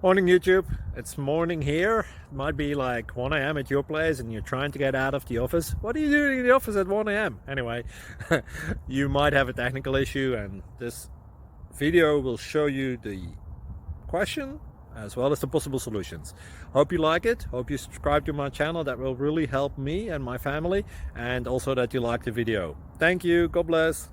Morning YouTube, it's morning here. It might be like 1 a.m. at your place and you're trying to get out of the office. What are you doing in the office at 1 a.m.? Anyway, you might have a technical issue and this video will show you the question as well as the possible solutions. Hope you like it, hope you subscribe to my channel. That will really help me and my family, and also that you like the video. Thank you, God bless.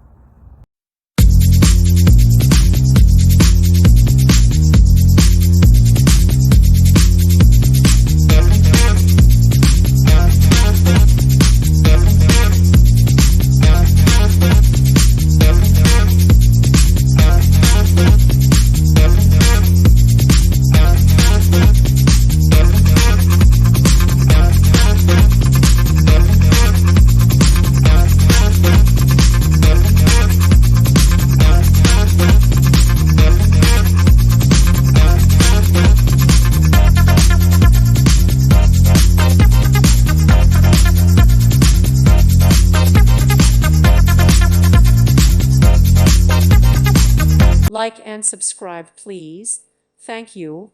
Like and subscribe, please. Thank you.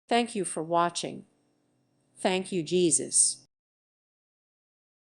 Thank you for watching. Thank you, Jesus.